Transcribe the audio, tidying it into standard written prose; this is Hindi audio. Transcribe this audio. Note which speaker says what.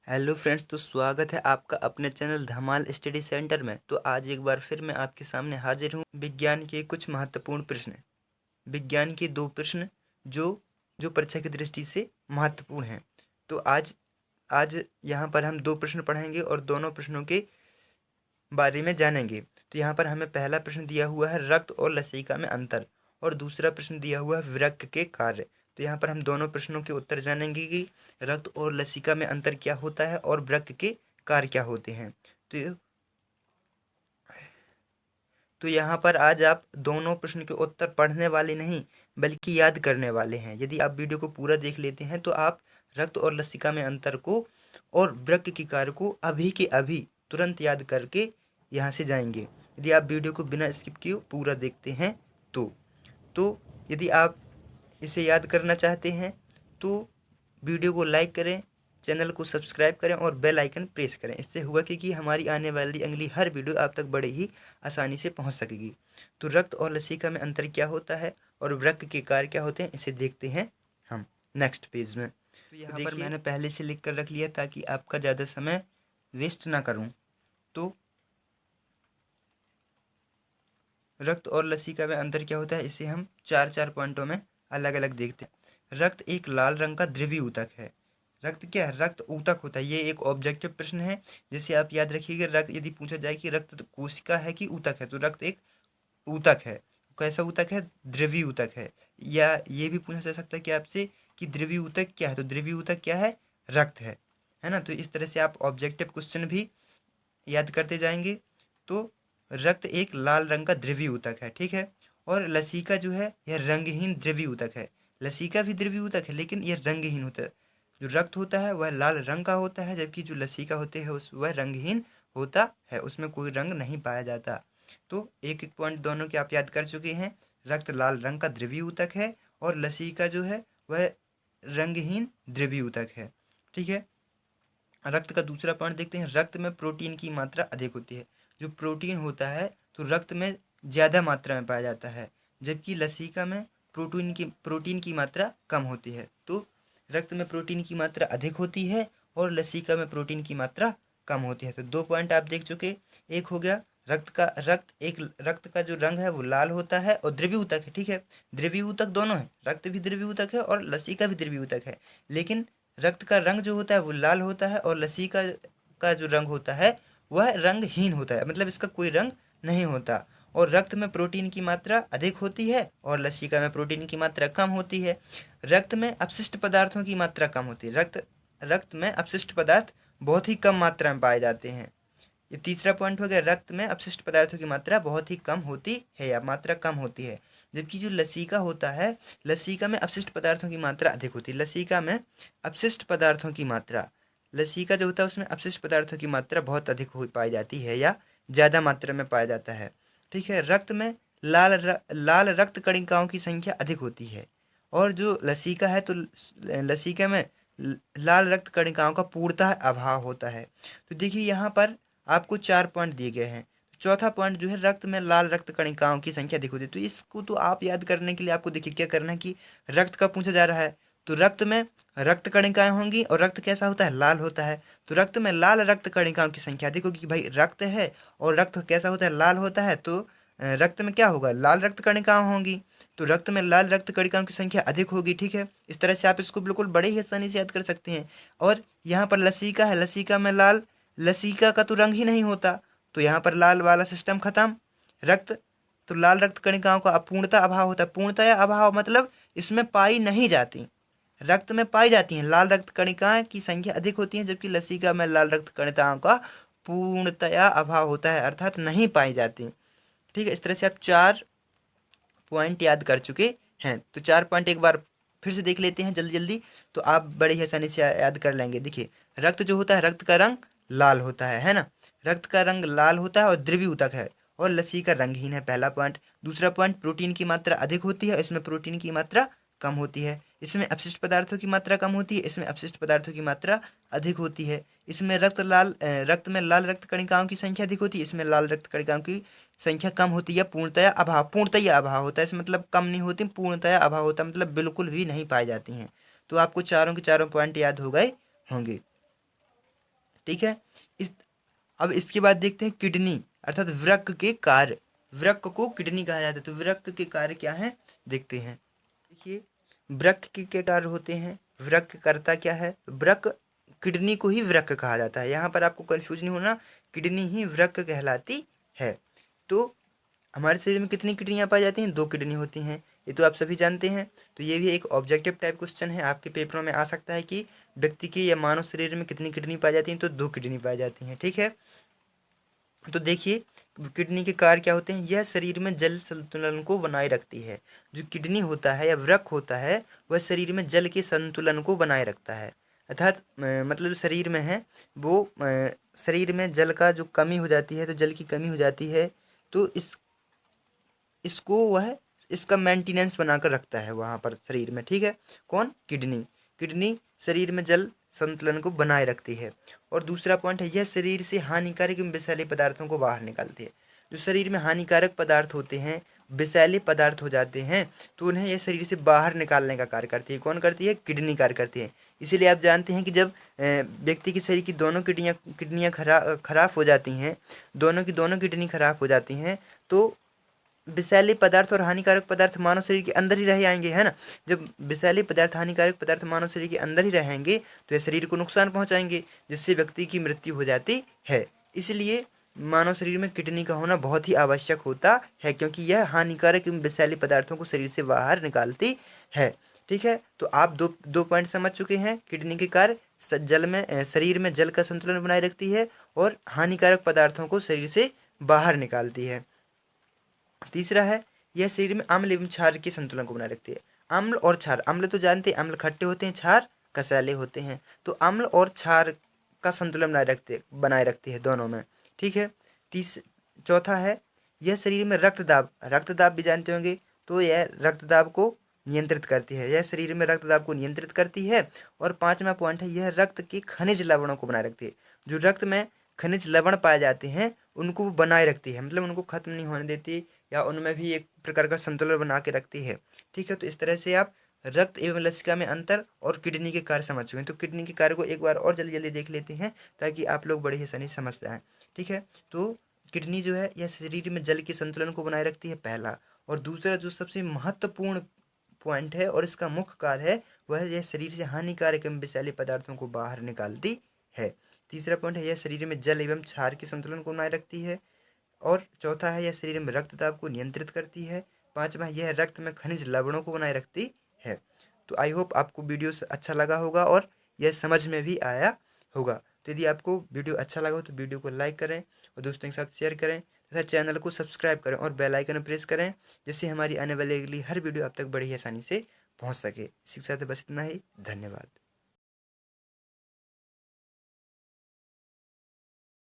Speaker 1: हेलो फ्रेंड्स, तो स्वागत है आपका अपने चैनल धमाल स्टडी सेंटर में। तो आज एक बार फिर मैं आपके सामने हाजिर हूँ। विज्ञान के कुछ महत्वपूर्ण प्रश्न, विज्ञान के दो प्रश्न जो जो परीक्षा की दृष्टि से महत्वपूर्ण हैं। तो आज आज यहाँ पर हम दो प्रश्न पढ़ेंगे और दोनों प्रश्नों के बारे में जानेंगे। तो यहाँ पर हमें पहला प्रश्न दिया हुआ है रक्त और लसिका में अंतर, और दूसरा प्रश्न दिया हुआ है वृक्क के कार्य। तो यहाँ पर हम दोनों प्रश्नों के उत्तर जानेंगे कि रक्त और लसिका में अंतर क्या होता है और वृक्क के कार्य क्या होते हैं। तो यहाँ पर आज आप दोनों प्रश्न के उत्तर पढ़ने वाले नहीं बल्कि याद करने वाले हैं। यदि आप वीडियो को पूरा देख लेते हैं तो आप रक्त और लसिका में अंतर को और वृक्क के कार्य को अभी के अभी तुरंत याद करके यहाँ से जाएंगे, यदि आप वीडियो को बिना स्किप किए पूरा देखते हैं तो यदि आप इसे याद करना चाहते हैं तो वीडियो को लाइक करें, चैनल को सब्सक्राइब करें और बेल आइकन प्रेस करें। इससे होगा कि हमारी आने वाली अगली हर वीडियो आप तक बड़े ही आसानी से पहुंच सकेगी। तो रक्त और लसिका में अंतर क्या होता है और वृक्क के कार्य क्या होते हैं, इसे देखते हैं हम नेक्स्ट पेज में। तो यहाँ पर मैंने पहले से लिख कर रख लिया ताकि आपका ज़्यादा समय वेस्ट ना करूँ। तो रक्त और लसिका में अंतर क्या होता है, इसे हम चार चार पॉइंटों में अलग अलग देखते हैं। रक्त एक लाल रंग का द्रव्य ऊतक है। रक्त क्या है? रक्त ऊतक होता है। ये एक ऑब्जेक्टिव प्रश्न है, जैसे आप याद रखिएगा। रक्त यदि पूछा जाए कि रक्त कोशिका है कि ऊतक है, तो रक्त एक ऊतक है। कैसा ऊतक है? द्रव्य ऊतक है। या ये भी पूछा जा सकता है कि आपसे कि द्रव्य ऊतक क्या है, तो द्रव्य ऊतक क्या है? रक्त है ना। तो इस तरह से आप ऑब्जेक्टिव क्वेश्चन भी याद करते जाएंगे। तो रक्त एक लाल रंग का द्रव्य ऊतक है, ठीक है। और लसिका जो है यह रंगहीन द्रव्य ऊतक है। लसिका भी द्रव्य ऊतक है लेकिन यह रंगहीन होता है। जो रक्त होता है वह लाल रंग का होता है, जबकि जो लसिका होते हैं वह रंगहीन होता है, उसमें कोई रंग नहीं पाया जाता। तो एक एक पॉइंट दोनों के आप याद कर चुके हैं। रक्त लाल रंग का द्रव्य ऊतक है और लसिका जो है वह रंगहीन द्रव्य ऊतक है, ठीक है। रक्त का दूसरा पॉइंट देखते हैं। रक्त में प्रोटीन की मात्रा अधिक होती है। जो प्रोटीन होता है तो रक्त में ज़्यादा मात्रा में पाया जाता है, जबकि लसिका में प्रोटीन की मात्रा कम होती है। तो रक्त में प्रोटीन की मात्रा अधिक होती है और लसिका में प्रोटीन की मात्रा कम होती है। तो दो पॉइंट आप देख चुके। एक हो गया रक्त का जो रंग है वो लाल होता है और द्रव्य ऊतक है, ठीक है। द्रव्य ऊतक दोनों है, रक्त भी द्रव्य ऊतक है और लसिका भी द्रव्य ऊतक है। लेकिन रक्त का रंग जो होता है वो लाल होता है और लसिका का जो रंग होता है वह रंगहीन होता है, मतलब इसका कोई रंग नहीं होता। और रक्त में प्रोटीन की मात्रा अधिक होती है और लसिका में प्रोटीन की मात्रा कम होती है। रक्त में अपशिष्ट पदार्थों की मात्रा कम होती है। रक्त में अपशिष्ट पदार्थ बहुत ही कम मात्रा में पाए जाते हैं। ये तीसरा पॉइंट हो गया। रक्त में अपशिष्ट पदार्थों की मात्रा बहुत ही कम होती है या मात्रा कम होती है, जबकि जो लसिका होता है, लसिका में अपशिष्ट पदार्थों की मात्रा अधिक होती है। लसिका में अपशिष्ट पदार्थों की मात्रा, लसिका जो होता है उसमें अपशिष्ट पदार्थों की मात्रा बहुत अधिक हो पाई जाती है या ज़्यादा मात्रा में पाया जाता है, ठीक है। रक्त में लाल रक्त कणिकाओं की संख्या अधिक होती है और जो लसिका है तो लसिका में लाल रक्त कणिकाओं का पूर्णतः अभाव होता है। तो देखिए यहाँ पर आपको चार पॉइंट दिए गए हैं। चौथा पॉइंट जो है, रक्त में लाल रक्त कणिकाओं की संख्या अधिक होती है। तो इसको तो आप याद करने के लिए आपको देखिए क्या करना है कि रक्त का पूछा जा रहा है तो रक्त में रक्त कणिकाएं होंगी और रक्त कैसा होता है? लाल होता है। तो रक्त में लाल रक्त कणिकाओं की संख्या अधिक होगी कि भाई रक्त है और रक्त कैसा होता है? लाल होता है। तो रक्त में क्या होगा? लाल रक्त कणिकाएं होंगी। तो रक्त में लाल रक्त कणिकाओं की संख्या अधिक होगी, ठीक है। इस तरह से आप इसको बिल्कुल बड़े ही आसानी से याद कर सकते हैं। और यहाँ पर लसिका है, लसिका में लाल, लसिका का तो रंग ही नहीं होता, तो यहाँ पर लाल वाला सिस्टम खत्म। रक्त तो लाल रक्त कणिकाओं का अपूर्णता अभाव होता है। पूर्णतया अभाव मतलब इसमें पाई नहीं जाती, रक्त में पाई जाती हैं। लाल रक्त कणिकाएं की संख्या अधिक होती है, जबकि लसिका में लाल रक्त कणिकाओं का पूर्णतया अभाव होता है, अर्थात नहीं पाई जाती, ठीक है। इस तरह से आप चार पॉइंट याद कर चुके हैं। तो चार पॉइंट एक बार फिर से देख लेते हैं जल्दी जल्दी, तो आप बड़े ही आसानी से याद कर लेंगे। देखिए, रक्त जो होता है, रक्त का रंग लाल होता है ना। रक्त का रंग लाल होता है और द्रव्य ऊतक है और लसिका रंगहीन है, पहला पॉइंट। दूसरा पॉइंट, प्रोटीन की मात्रा अधिक होती है, इसमें प्रोटीन की मात्रा कम होती है। इसमें अपशिष्ट पदार्थों की मात्रा कम होती है, इसमें अपशिष्ट पदार्थों की मात्रा अधिक होती है। इसमें रक्त में लाल रक्त कणिकाओं की संख्या अधिक होती है, इसमें लाल रक्त कणिकाओं की संख्या कम होती है। पूर्णतया अभाव होता है, इसमें मतलब कम नहीं होती, पूर्णतया अभाव होता है मतलब बिल्कुल भी नहीं पाई जाती हैं। तो आपको चारों के चारों पॉइंट याद हो गए होंगे। ठीक है। इस अब इसके बाद देखते हैं किडनी अर्थात वृक्क के कार्य। वृक्क को किडनी कहा जाता है, तो वृक्क के कार्य क्या है देखते हैं। देखिए वृक्क के क्या कार्य होते हैं, वृक्क करता क्या है, वृक्क किडनी को ही वृक्क कहा जाता है। यहाँ पर आपको कंफ्यूज नहीं होना, किडनी ही वृक्क कहलाती है। तो हमारे शरीर में कितनी किडनियाँ पाई जाती हैं, 2 किडनी होती हैं, ये तो आप सभी जानते हैं। तो ये भी एक ऑब्जेक्टिव टाइप क्वेश्चन है, आपके पेपरों में आ सकता है कि व्यक्ति के या मानव शरीर में कितनी किडनी पाई जाती हैं, तो 2 किडनी पाई जाती हैं, ठीक है। तो देखिए किडनी के कार्य क्या होते हैं, यह शरीर में जल संतुलन को बनाए रखती है। जो किडनी होता है या वृक्क होता है वह शरीर में जल के संतुलन को बनाए रखता है। अर्थात मतलब शरीर में है वो शरीर में जल का जो कमी हो जाती है, तो जल की कमी हो जाती है, तो इसको वह इसका मेंटेनेंस बनाकर रखता है वहाँ पर शरीर में, ठीक है। कौन, किडनी। किडनी शरीर में जल संतुलन को बनाए रखती है। और दूसरा पॉइंट है, यह शरीर से हानिकारक एवं विषैले पदार्थों को बाहर निकालती है। जो शरीर में हानिकारक पदार्थ होते हैं, विषैले पदार्थ हो जाते हैं, तो उन्हें यह शरीर से बाहर निकालने का कार्य करती है। कौन करती है, किडनी कार्य करती है। इसीलिए आप जानते हैं कि जब व्यक्ति के शरीर की दोनों किडनियाँ खराब हो जाती हैं, दोनों किडनी खराब हो जाती हैं, तो विषैले पदार्थ और हानिकारक पदार्थ मानव शरीर के अंदर ही रह आएंगे, है ना। जब विषैले पदार्थ हानिकारक पदार्थ मानव शरीर के अंदर ही रहेंगे तो ये शरीर को नुकसान पहुंचाएंगे, जिससे व्यक्ति की मृत्यु हो जाती है। इसलिए मानव शरीर में किडनी का होना बहुत ही आवश्यक होता है, क्योंकि यह हानिकारक एवं विषैले पदार्थों को शरीर से बाहर निकालती है, ठीक है। तो आप दो पॉइंट समझ चुके हैं। किडनी के कार्य, जल में शरीर में जल का संतुलन बनाए रखती है और हानिकारक पदार्थों को शरीर से बाहर निकालती है। तीसरा है, यह शरीर में अम्ल एवं क्षार के संतुलन को बनाए रखती है। अम्ल और क्षार, अम्ल तो जानते हैं, अम्ल खट्टे होते हैं, क्षार कसैले होते हैं, तो अम्ल और क्षार का संतुलन बनाए रखती है दोनों में, ठीक है। चौथा है, यह शरीर में रक्तदाब भी जानते होंगे, तो यह रक्तदाब को नियंत्रित करती है, यह शरीर में रक्तदाब को नियंत्रित करती है। और 5वां पॉइंट है, यह रक्त के खनिज लवणों को बनाए रखती है। जो रक्त में खनिज लवण पाए जाते हैं उनको वो बनाए रखती है, मतलब उनको खत्म नहीं होने देती, या उनमें भी एक प्रकार का संतुलन बना के रखती है, ठीक है। तो इस तरह से आप रक्त एवं लसिका में अंतर और किडनी के कार्य समझ चुके हैं। तो किडनी के कार्य को एक बार और जल्दी जल्दी देख लेते हैं, ताकि आप लोग बड़ी आसानी से समझ जाएं, ठीक है। तो किडनी जो है यह शरीर में जल के संतुलन को बनाए रखती है, पहला। और दूसरा जो सबसे महत्वपूर्ण पॉइंट है और इसका मुख्य कार्य है, वह यह शरीर से हानिकारक एवं विषैले पदार्थों को बाहर निकालती है। तीसरा पॉइंट है, यह शरीर में जल एवं क्षार के संतुलन को बनाए रखती है। और चौथा है, यह शरीर में रक्तदाब को नियंत्रित करती है। 5वां, यह रक्त में खनिज लवणों को बनाए रखती है। तो आई होप आपको वीडियो अच्छा लगा होगा और यह समझ में भी आया होगा। तो यदि आपको वीडियो अच्छा लगा हो तो वीडियो को लाइक करें और दोस्तों के साथ शेयर करें तथा चैनल को सब्सक्राइब करें और बेल आइकन प्रेस करें, जिससे हमारी आने वाली अगली हर वीडियो आप तक बड़ी आसानी से पहुंच सके। इसी के साथ बस इतना ही, धन्यवाद।